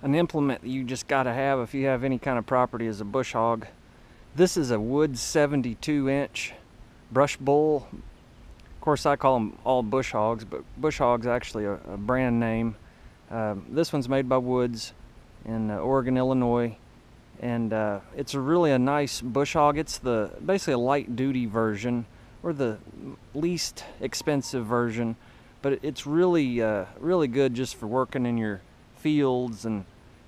an implement that you just got to have if you have any kind of property is a bush hog. This is a wood 72-inch brush bull. Of course, I call them all bush hogs, but bush hog's actually a brand name. This one's made by Woods in Oregon, Illinois, and it's really a nice bush hog. It's basically a light-duty version, or the least expensive version, but it's really really good just for working in your fields, and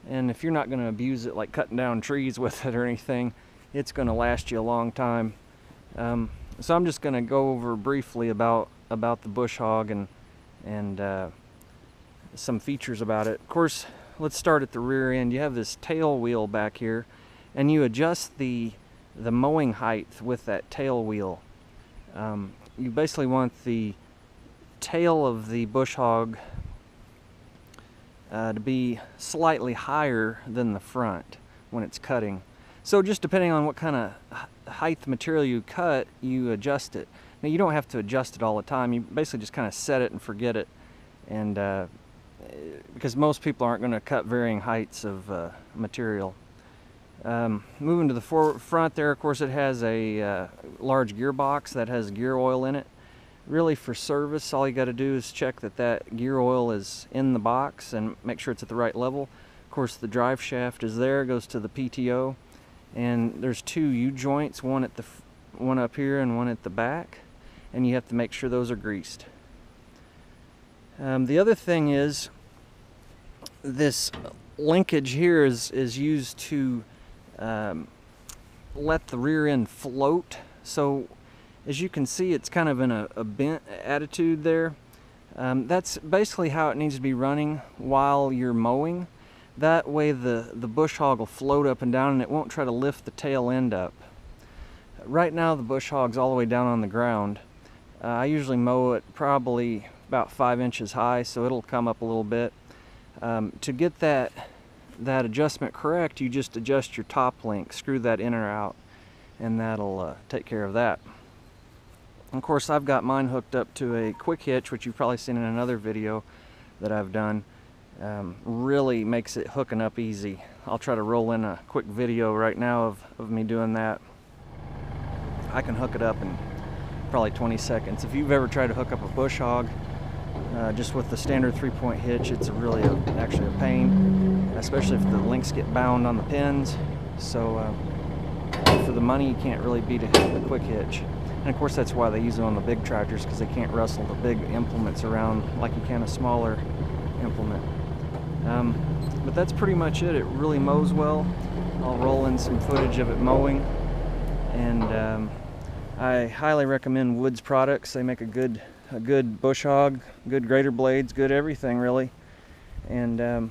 if you're not going to abuse it like cutting down trees with it or anything, it's going to last you a long time. So I'm just going to go over briefly about the bush hog and some features about it. Of course, let's start at the rear end. You have this tail wheel back here, and you adjust the mowing height with that tail wheel. You basically want the tail of the bush hog to be slightly higher than the front when it's cutting. So just depending on what kind of height material you cut, you adjust it. Now you don't have to adjust it all the time. You basically just kind of set it and forget it, and because most people aren't going to cut varying heights of material. Moving to the front there, of course, it has a large gearbox that has gear oil in it. Really, for service, all you got to do is check that gear oil is in the box and make sure it's at the right level. Of course, the drive shaft is there, goes to the PTO, and there's two U-joints, one up here and one at the back, and you have to make sure those are greased. The other thing is, this linkage here is used to let the rear end float. So as you can see, it's kind of in a bent attitude there. That's basically how it needs to be running while you're mowing. That way the bush hog will float up and down, and it won't try to lift the tail end up. Right now the bush hog's all the way down on the ground. I usually mow it probably about 5 inches high, so it'll come up a little bit. To get that adjustment correct, you just adjust your top link, screw that in or out, and that'll take care of that. Of course, I've got mine hooked up to a quick hitch, which you've probably seen in another video that I've done. Really makes it hooking up easy. I'll try to roll in a quick video right now of me doing that. I can hook it up in probably 20 seconds. If you've ever tried to hook up a bush hog just with the standard 3-point hitch, it's really actually a pain, especially if the links get bound on the pins. So for the money, you can't really beat a quick hitch. And of course, that's why they use it on the big tractors, because they can't wrestle the big implements around like you can a smaller implement. But that's pretty much it. It really mows well. I'll roll in some footage of it mowing, and I highly recommend Woods products. They make a good bush hog, good grater blades, good everything really, and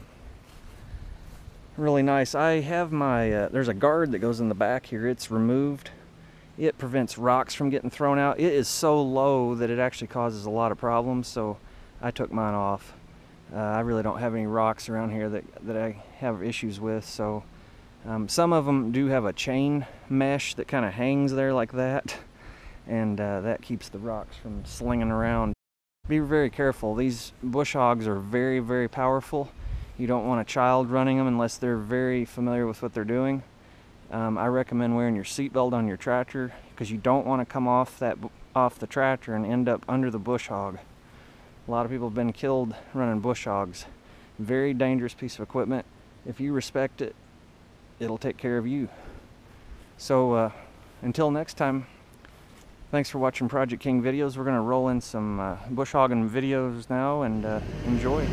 really nice. I have my there's a guard that goes in the back here. It's removed. It prevents rocks from getting thrown out. It is so low that it actually causes a lot of problems, so I took mine off. I really don't have any rocks around here that I have issues with, so some of them do have a chain mesh that kind of hangs there like that, and that keeps the rocks from slinging around. Be very careful. These bush hogs are very, very powerful. You don't want a child running them unless they're very familiar with what they're doing. I recommend wearing your seatbelt on your tractor, because you don't want to come off the tractor and end up under the bush hog. A lot of people have been killed running bush hogs. Very dangerous piece of equipment. If you respect it, it'll take care of you. So until next time, thanks for watching Project King videos. We're going to roll in some bush hogging videos now, and enjoy.